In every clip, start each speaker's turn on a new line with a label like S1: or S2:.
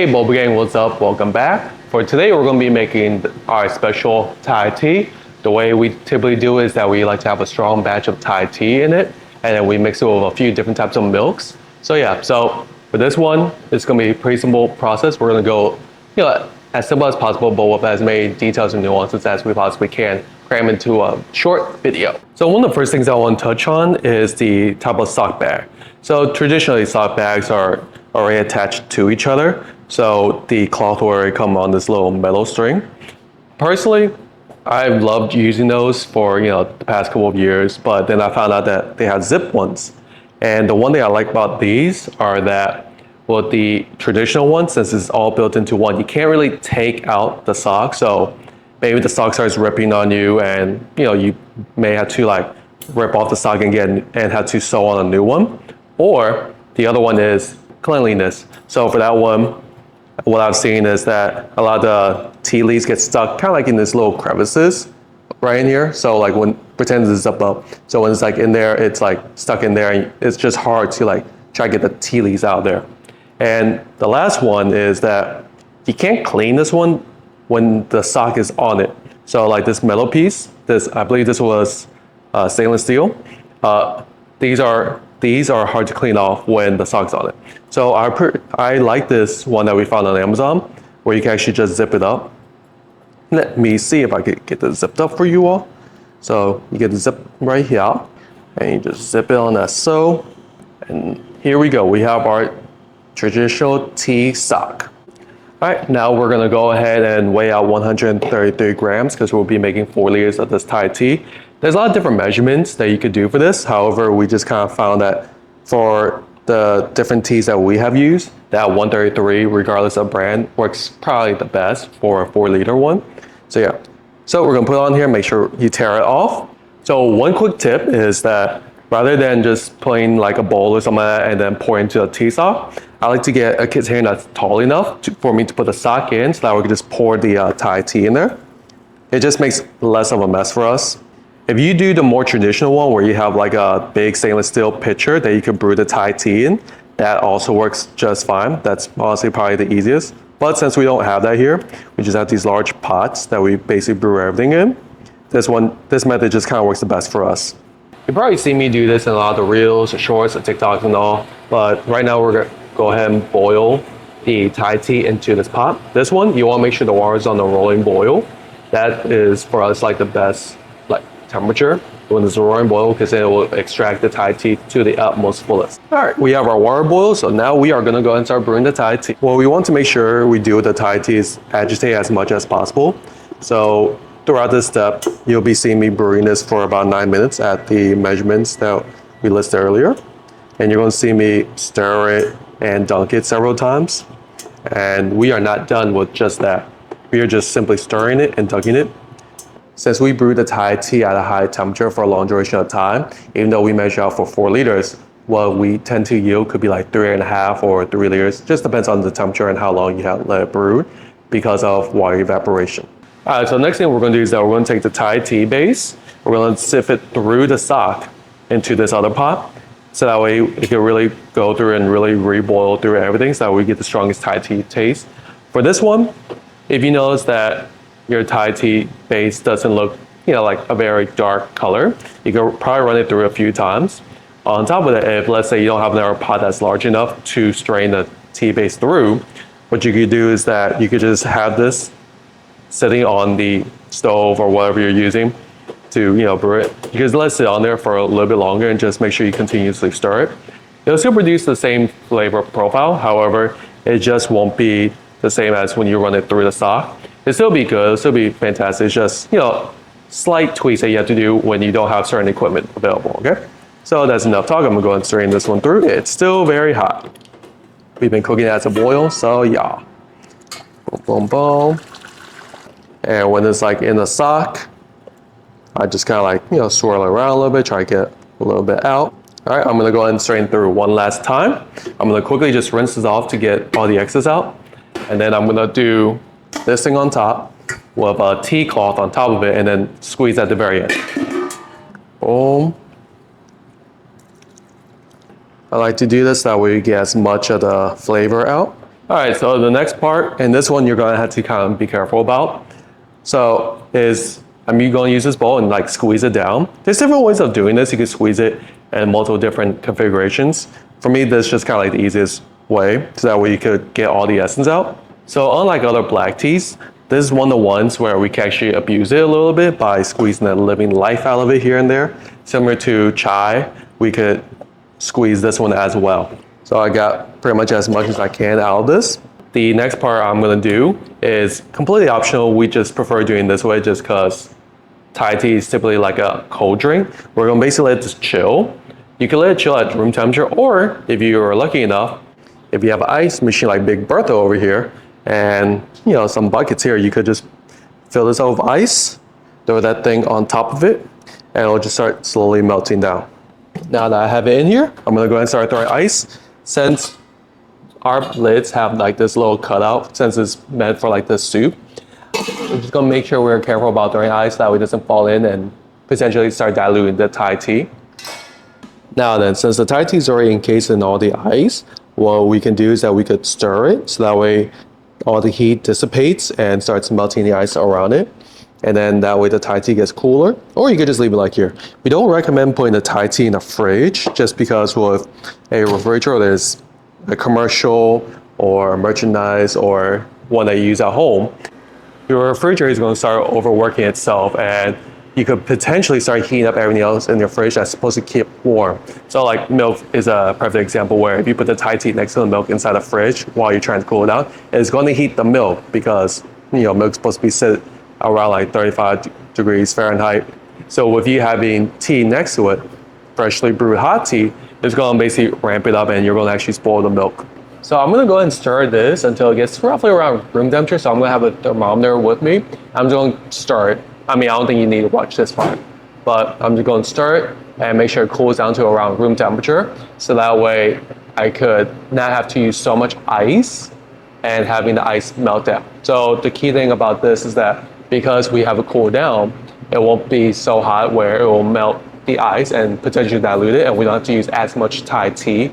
S1: Hey Boba Gang, what's up? Welcome back. For today, we're going to be making our special Thai tea. The way we typically do is that we like to have a strong batch of Thai tea in it, and then we mix it with a few different types of milks. So for this one, it's going to be a pretty simple process. We're going to go, as simple as possible, but with as many details and nuances as we possibly can, cram into a short video. So one of the first things I want to touch on is the type of sock bag. So traditionally, sock bags are already attached to each other. So the cloth will already come on this little metal string. Personally, I've loved using those for the past couple of years, but then I found out that they have zip ones. And the one thing I like about these are that, well, the traditional one, since it's all built into one, you can't really take out the sock. So maybe the sock starts ripping on you, and you may have to rip off the sock again and have to sew on a new one. Or the other one is cleanliness. So for that one, what I've seen is that a lot of the tea leaves get stuck kind of like in these little crevices right in here. So when pretend it's zip up. So when it's in there, it's stuck in there, and it's just hard to try to get the tea leaves out there. And the last one is that you can't clean this one when the sock is on it. So this metal piece, I believe this was stainless steel. These are hard to clean off when the sock's on it. So I like this one that we found on Amazon, where you can actually just zip it up. Let me see if I could get this zipped up for you all. So you get the zip right here, and you just zip it on that so. And here we go. We have our traditional tea sock. All right, now we're gonna go ahead and weigh out 133 grams because we'll be making 4 liters of this Thai tea. There's a lot of different measurements that you could do for this. However, we just kind of found that for the different teas that we have used, that 133, regardless of brand, works probably the best for a 4-liter one. So we're gonna put it on here, make sure you tear it off. So one quick tip is that rather than just putting a bowl or something like that and then pour into a tea sock, I like to get a container that's tall enough for me to put the sock in, so that we can just pour the Thai tea in there. It just makes less of a mess for us. If you do the more traditional one where you have a big stainless steel pitcher that you can brew the Thai tea in, that also works just fine. That's honestly probably the easiest. But since we don't have that here, we just have these large pots that we basically brew everything in. This method just kind of works the best for us. You probably see me do this in a lot of the reels, the shorts, the TikToks and all, but right now we're gonna go ahead and boil the Thai tea into this pot. This one, you wanna make sure the water is on the rolling boil. That is for us the best temperature when it's a roaring boil, because it will extract the Thai tea to the utmost fullest. All right, we have our water boil, so now we are gonna go and start brewing the Thai tea. What we want to make sure we do with the Thai tea is agitate as much as possible. So throughout this step, you'll be seeing me brewing this for about 9 minutes at the measurements that we listed earlier. And you're gonna see me stir it and dunk it several times. And we are not done with just that. We are just simply stirring it and dunking it. Since we brew the Thai tea at a high temperature for a long duration of time, even though we measure out for 4 liters, what we tend to yield could be 3.5 or 3 liters. Just depends on the temperature and how long you have let it brew because of water evaporation. All right, so the next thing we're gonna do is that we're gonna take the Thai tea base, we're gonna sift it through the sock into this other pot. So that way it can really go through and really reboil through everything, so that we get the strongest Thai tea taste. For this one, if you notice that your Thai tea base doesn't look, like a very dark color, you can probably run it through a few times. On top of that, if let's say you don't have another pot that's large enough to strain the tea base through, what you could do is that you could just have this sitting on the stove or whatever you're using to brew it. You can let it sit on there for a little bit longer and just make sure you continuously stir it. It'll still produce the same flavor profile, however, it just won't be the same as when you run it through the sock. It'll still be good, it'll still be fantastic. It's just, slight tweaks that you have to do when you don't have certain equipment available, okay? So that's enough talk. I'm gonna go and strain this one through. It's still very hot. We've been cooking it at a boil, so yeah. Boom, boom, boom. And when it's in the sock, I just kind of swirl it around a little bit, try to get a little bit out. All right, I'm gonna go ahead and strain through one last time. I'm gonna quickly just rinse this off to get all the excess out. And then I'm gonna do this thing on top with a tea cloth on top of it, and then squeeze at the very end. Boom. I like to do this that way you get as much of the flavor out. All right, so the next part, and this one you're gonna have to kind of be careful about. So I'm going to use this bowl and like squeeze it down. There's different ways of doing this. You can squeeze it in multiple different configurations. For me, this is just kind of like the easiest way, so that way you could get all the essence out. So unlike other black teas, this is one of the ones where we can actually abuse it a little bit by squeezing the living life out of it here and there. Similar to chai, we could squeeze this one as well. So I got pretty much as much as I can out of this. The next part I'm gonna do is completely optional. We just prefer doing this way just because Thai tea is typically like a cold drink. We're gonna basically let this chill. You can let it chill at room temperature, or if you're lucky enough, if you have an ice machine like Big Bertha over here, and some buckets here, you could just fill this up with ice, throw that thing on top of it, and it'll just start slowly melting down. Now that I have it in here, I'm gonna go ahead and start throwing ice. Since our lids have like this little cutout, since it's meant for like the soup, we're just gonna make sure we're careful about throwing ice, that way it doesn't fall in and potentially start diluting the Thai tea. Now then, since the Thai tea is already encased in all the ice, what we can do is that we could stir it, so that way all the heat dissipates and starts melting the ice around it. And then that way the Thai tea gets cooler, or you could just leave it like here. We don't recommend putting the Thai tea in the fridge, just because with a refrigerator, there's a commercial or merchandise or one that you use at home, your refrigerator is going to start overworking itself, and you could potentially start heating up everything else in your fridge that's supposed to keep warm. So like milk is a perfect example, where if you put the Thai tea next to the milk inside the fridge while you're trying to cool it down, it's going to heat the milk, because milk's supposed to be set around like 35 degrees Fahrenheit. So with you having tea next to it, freshly brewed hot tea, it's going to basically ramp it up, and you're going to actually spoil the milk. So I'm going to go ahead and stir this until it gets roughly around room temperature. So I'm going to have a thermometer with me. I'm just going to stir it. I mean, I don't think you need to watch this part, but I'm just going to stir it and make sure it cools down to around room temperature. So that way I could not have to use so much ice and having the ice melt down. So the key thing about this is that because we have it cool down, it won't be so hot where it will melt the ice and potentially dilute it, and we don't have to use as much Thai tea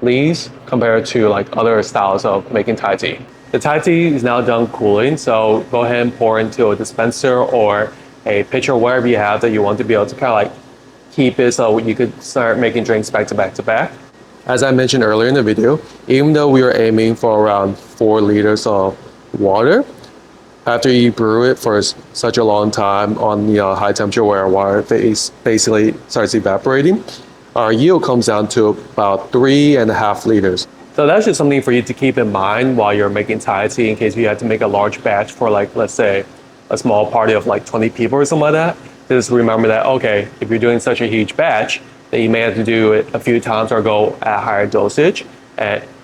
S1: leaves compared to like other styles of making Thai tea. The Thai tea is now done cooling, so go ahead and pour into a dispenser or a pitcher, wherever you have that you want to be able to kind of like keep it so you could start making drinks back to back to back. As I mentioned earlier in the video, even though we were aiming for around 4 liters of water, after you brew it for such a long time on high temperature where water basically starts evaporating, our yield comes down to about 3.5 liters. So that's just something for you to keep in mind while you're making Thai tea, in case you have to make a large batch for like, let's say, a small party of like 20 people or something like that. Just remember that, okay, if you're doing such a huge batch, that you may have to do it a few times or go at higher dosage,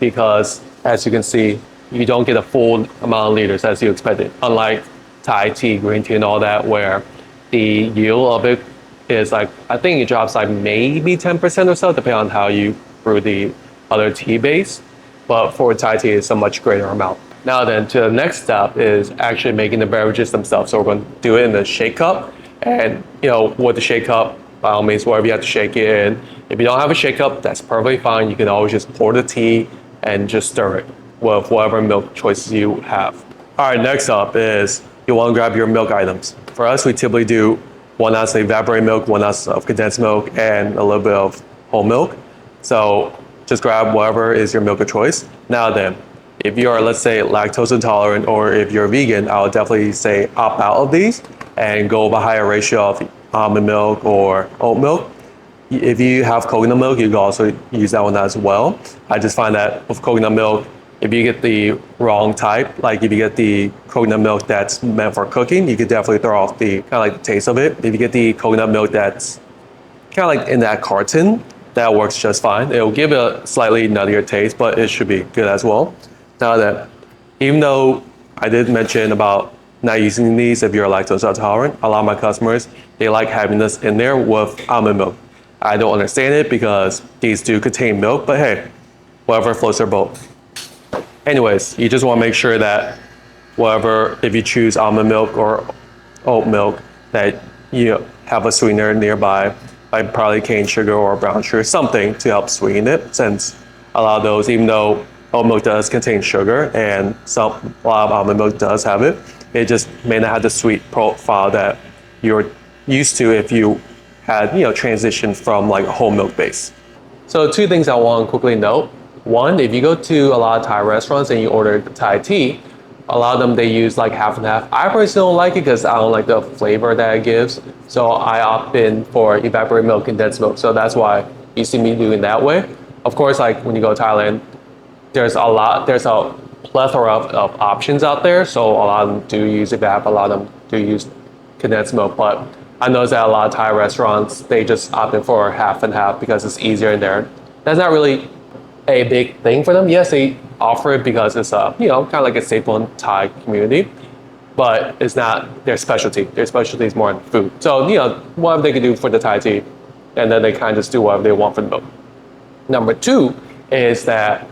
S1: because as you can see, you don't get a full amount of liters as you expected. Unlike Thai tea, green tea, and all that, where the yield of it is like, I think it drops like maybe 10% or so, depending on how you brew the other tea base. But for Thai tea, it's a much greater amount. Now then, to the next step is actually making the beverages themselves. So we're going to do it in the shake cup. And with the shake cup, by all means, wherever you have to shake it in. If you don't have a shake cup, that's perfectly fine. You can always just pour the tea and just stir it with whatever milk choices you have. All right, next up is you want to grab your milk items. For us, we typically do 1 ounce of evaporated milk, 1 ounce of condensed milk, and a little bit of whole milk. So just grab whatever is your milk of choice. Now then, if you are, let's say, lactose intolerant, or if you're vegan, I would definitely say opt out of these and go with a higher ratio of almond milk or oat milk. If you have coconut milk, you can also use that one as well. I just find that with coconut milk, if you get the wrong type, like if you get the coconut milk that's meant for cooking, you could definitely throw off the kind of like the taste of it. If you get the coconut milk that's kind of like in that carton, that works just fine. It'll give it a slightly nuttier taste, but it should be good as well. Now that, even though I did mention about not using these if you're lactose intolerant, a lot of my customers, they like having this in there with almond milk. I don't understand it because these do contain milk, but hey, whatever floats their boat. Anyways, you just want to make sure that if you choose almond milk or oat milk, that you have a sweetener nearby, like probably cane sugar or brown sugar, something to help sweeten it, since a lot of those, even though oat milk does contain sugar, and a lot of almond milk does have it. It just may not have the sweet profile that you're used to if you had, transitioned from like a whole milk base. So two things I want to quickly note. One, if you go to a lot of Thai restaurants and you order Thai tea, a lot of them they use like half and half. I personally don't like it because I don't like the flavor that it gives. So I opt in for evaporated milk, condensed milk. So that's why you see me doing that way. Of course, like when you go to Thailand, there's a plethora of options out there. So a lot of them do use evap, a lot of them do use condensed milk. But I noticed that a lot of Thai restaurants, they just opt in for half and half because it's easier in there. That's not really a big thing for them. Yes, they offer it because it's kind of like a staple in Thai community, but it's not their specialty. Their specialty is more in food. So, whatever they can do for the Thai tea, and then they kind of just do whatever they want for the milk. Number two is that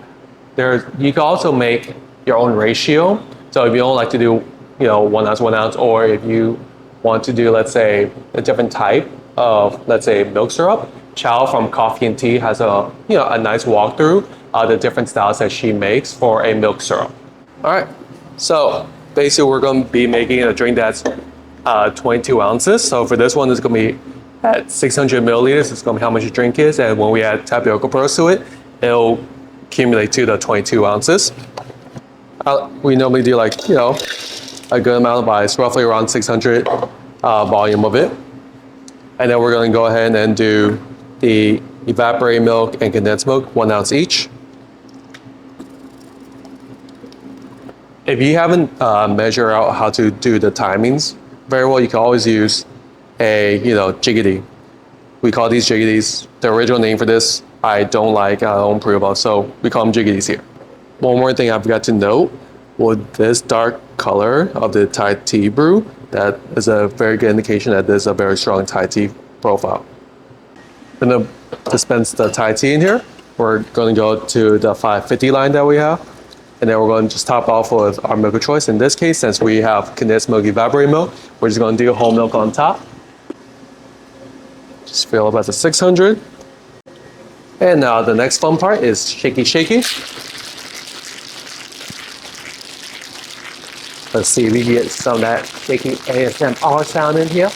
S1: you can also make your own ratio. So if you don't like to do, 1 ounce, 1 ounce, or if you want to do, let's say, a different type of, let's say, milk syrup, Chow from Coffee and Tea has a nice walkthrough of the different styles that she makes for a milk syrup. All right, so basically we're going to be making a drink that's 22 ounces. So for this one, it's going to be at 600 milliliters. It's going to be how much your drink is, and when we add tapioca pearls to it, it'll accumulate to the 22 ounces. We normally do like a good amount of ice, roughly around 600 volume of it, and then we're going to go ahead and do the evaporated milk and condensed milk, 1 ounce each. If you haven't measured out how to do the timings very well, you can always use a jiggity. We call these jiggities. The original name for this I don't like, I don't approve of, so we call them jiggities here. One more thing I forgot to note, with this dark color of the Thai tea brew, that is a very good indication that there's a very strong Thai tea profile. I'm going to dispense the Thai tea in here. We're going to go to the 550 line that we have, and then we're going to just top off with our milk of choice. In this case, since we have condensed milk, evaporated milk, we're just going to do whole milk on top. Just fill up at the 600. And now the next fun part is shaky shaky. Let's see if we can get some of that shaky ASMR sound in here.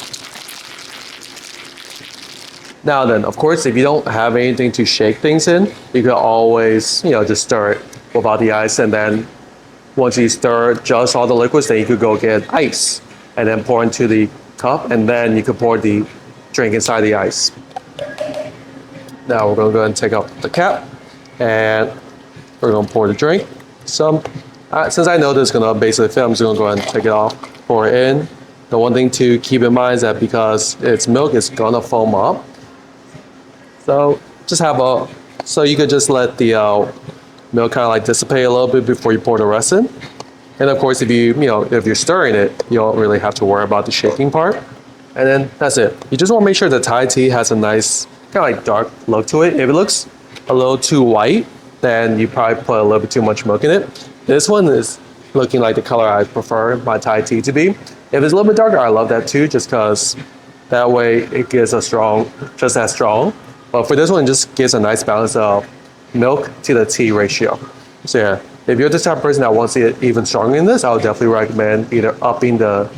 S1: Now then, of course, if you don't have anything to shake things in, you can always, just stir it without the ice, and then once you stir just all the liquids, then you could go get ice and then pour into the cup, and then you could pour the drink inside the ice. Now we're going to go ahead and take out the cap, and we're going to pour the drink. Since I know this is going to basically fit, I'm just going to go ahead and take it off, pour it in. The one thing to keep in mind is that because it's milk, it's going to foam up. So so you could just let the milk kind of like dissipate a little bit before you pour the rest in. And of course, if you're stirring it, you don't really have to worry about the shaking part. And then that's it. You just want to make sure the Thai tea has a nice kind of like dark look to it. If it looks a little too white, then you probably put a little bit too much milk in it. This one is looking like the color I prefer my Thai tea to be. If it's a little bit darker, I love that too, just because that way it gets just as strong. But for this one, it just gives a nice balance of milk to the tea ratio. So yeah, if you're the type of person that wants it even stronger in this, I would definitely recommend either upping the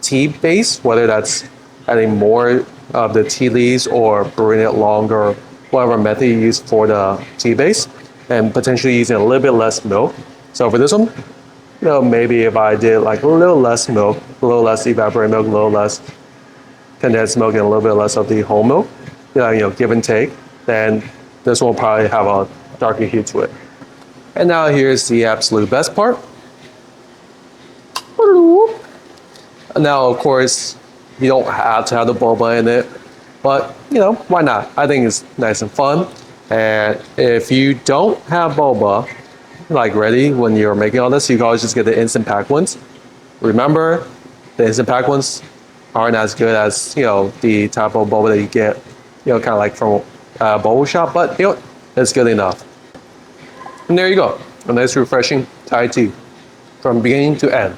S1: tea base, whether that's adding more of the tea leaves or brewing it longer, whatever method you use for the tea base, and potentially using a little bit less milk. So for this one, maybe if I did like a little less milk, a little less evaporated milk, a little less condensed milk, and a little bit less of the whole milk, give and take, then this one will probably have a darker hue to it. And now here's the absolute best part. Now, of course, you don't have to have the boba in it, but why not? I think it's nice and fun. And if you don't have boba like ready when you're making all this, you can always just get the instant pack ones. Remember, the instant pack ones aren't as good as the type of boba that you get kind of like from a boba shop, but it's good enough. And there you go, a nice refreshing Thai tea from beginning to end.